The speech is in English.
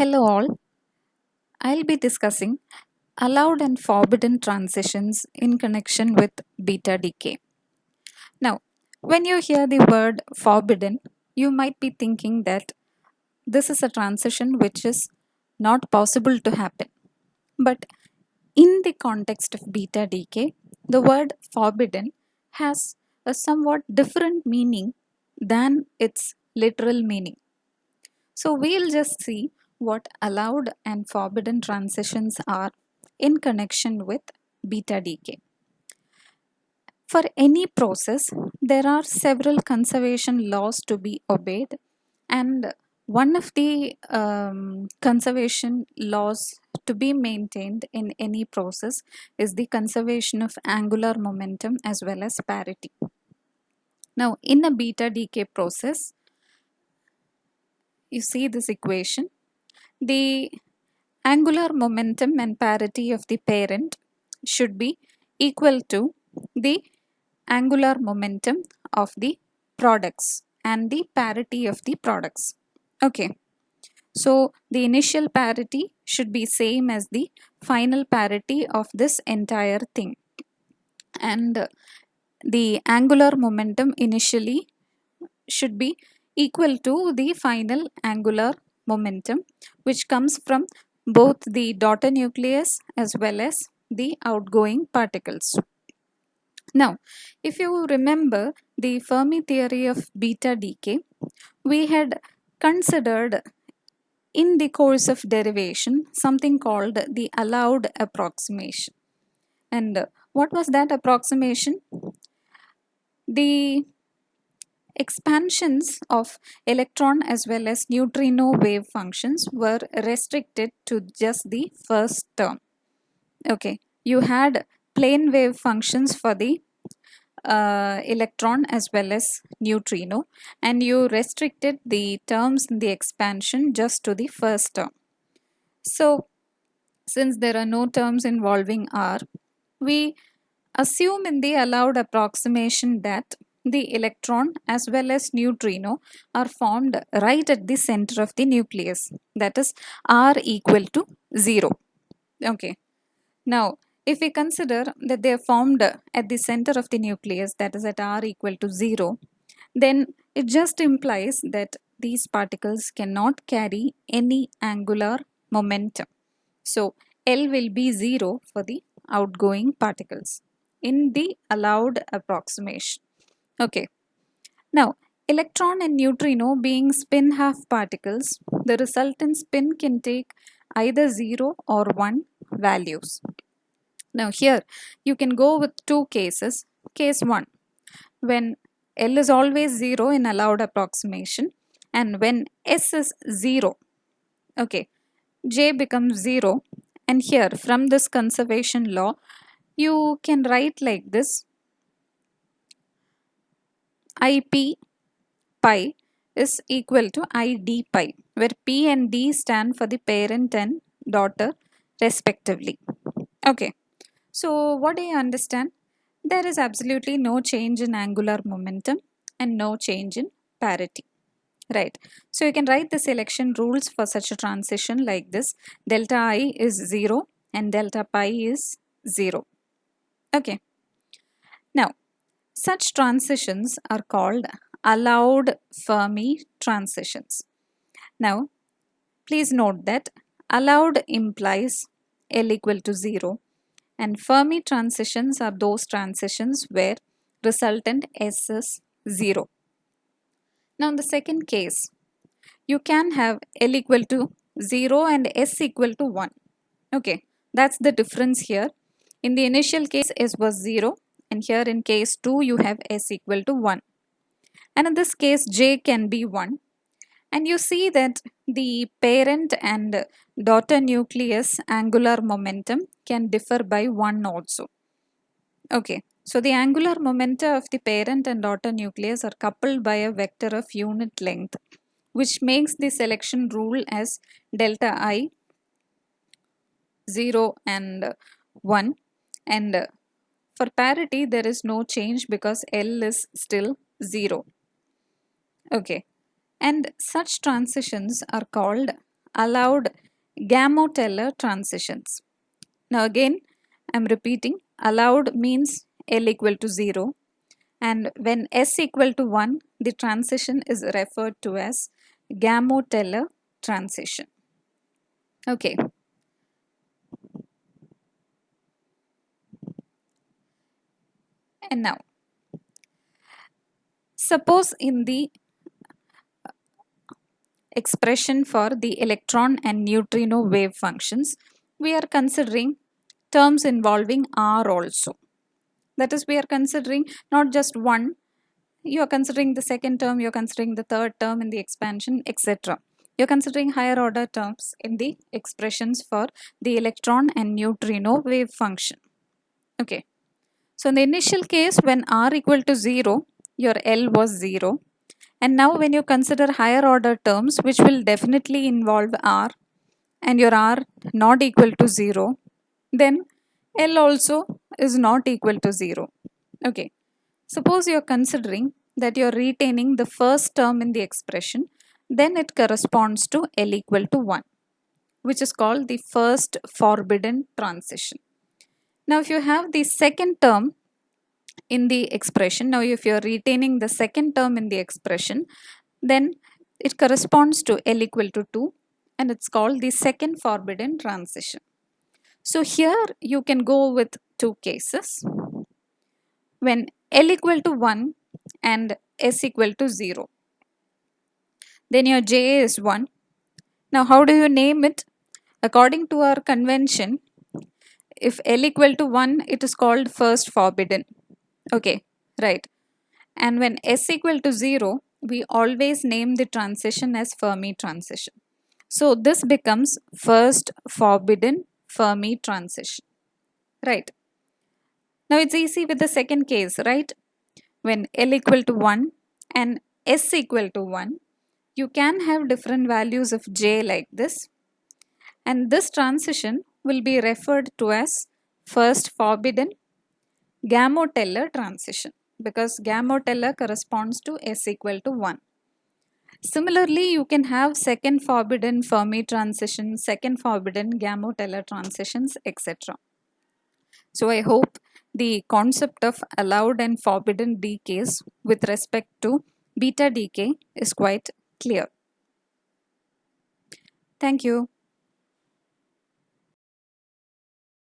Hello all, I'll be discussing allowed and forbidden transitions in connection with beta decay. Now, when you hear the word forbidden, you might be thinking that this is a transition which is not possible to happen. But in the context of beta decay, the word forbidden has a somewhat different meaning than its literal meaning. So we'll just see what allowed and forbidden transitions are in connection with beta decay. For any process, there are several conservation laws to be obeyed, and one of the conservation laws to be maintained in any process is the conservation of angular momentum as well as parity. Now, in a beta decay process, you see this equation. The angular momentum and parity of the parent should be equal to the angular momentum of the products and the parity of the products. Okay, so the initial parity should be same as the final parity of this entire thing, and the angular momentum initially should be equal to the final angular momentum, which comes from both the daughter nucleus as well as the outgoing particles. Now, if you remember the Fermi theory of beta decay, we had considered in the course of derivation something called the allowed approximation. And what was that approximation? The expansions of electron as well as neutrino wave functions were restricted to just the first term. Okay, you had plane wave functions for the electron as well as neutrino, and you restricted the terms in the expansion just to the first term. So, since there are no terms involving R, we assume in the allowed approximation that the electron as well as neutrino are formed right at the center of the nucleus, that is R equal to 0. Okay. Now, if we consider that they are formed at the center of the nucleus, that is at R equal to 0, then it just implies that these particles cannot carry any angular momentum. So, L will be 0 for the outgoing particles in the allowed approximation. Okay. Now, electron and neutrino being spin half particles, the resultant spin can take either 0 or 1 values. Now, here you can go with two cases. Case 1, when L is always 0 in allowed approximation, and when S is 0, okay, J becomes 0. And here from this conservation law, you can write like this: IP pi is equal to ID pi, where P and D stand for the parent and daughter respectively. Okay, so what do you understand? There is absolutely no change in angular momentum and no change in parity. Right. So you can write the selection rules for such a transition like this: delta I is 0 and delta pi is 0. Okay. Now, such transitions are called allowed Fermi transitions. Now, please note that allowed implies L equal to 0, and Fermi transitions are those transitions where resultant S is 0. Now, in the second case, you can have L equal to 0 and S equal to 1. Okay, that's the difference here. In the initial case, S was 0, and here in case 2, you have S equal to 1. And in this case, J can be 1. And you see that the parent and daughter nucleus angular momentum can differ by 1 also. Okay, so the angular momenta of the parent and daughter nucleus are coupled by a vector of unit length, which makes the selection rule as delta I 0 and 1, and for parity there is no change because L is still 0. Okay, and such transitions are called allowed Gamow-Teller transitions. Now again, I'm repeating, allowed means L equal to 0, and when S equal to 1, the transition is referred to as Gamow-Teller transition. Okay. And now, suppose in the expression for the electron and neutrino wave functions, we are considering terms involving R also. That is, we are considering not just one, you are considering the second term, you are considering the third term in the expansion, etc. You are considering higher order terms in the expressions for the electron and neutrino wave function. Okay. So in the initial case, when R equal to 0, your L was 0. And now when you consider higher order terms, which will definitely involve R, and your R not equal to 0, then L also is not equal to 0. Okay. Suppose you are considering that you are retaining the first term in the expression, then it corresponds to L equal to 1, which is called the first forbidden transition. Now if you have the second term in the expression, now if you are retaining the second term in the expression, then it corresponds to L equal to 2, and it's called the second forbidden transition. So here you can go with two cases. When L equal to 1 and S equal to 0, then your J is 1. Now how do you name it? According to our convention, if L equal to 1, it is called first forbidden. Okay, right. And when S equal to 0, we always name the transition as Fermi transition. So this becomes first forbidden Fermi transition. Right. Now it's easy with the second case, right? When L equal to 1 and S equal to 1, you can have different values of J like this. And this transition will be referred to as first forbidden Gamow-Teller transition, because Gamow-Teller corresponds to S equal to 1. Similarly, you can have second forbidden Fermi transition, second forbidden Gamow-Teller transitions, etc. So I hope the concept of allowed and forbidden decays with respect to beta decay is quite clear. Thank you.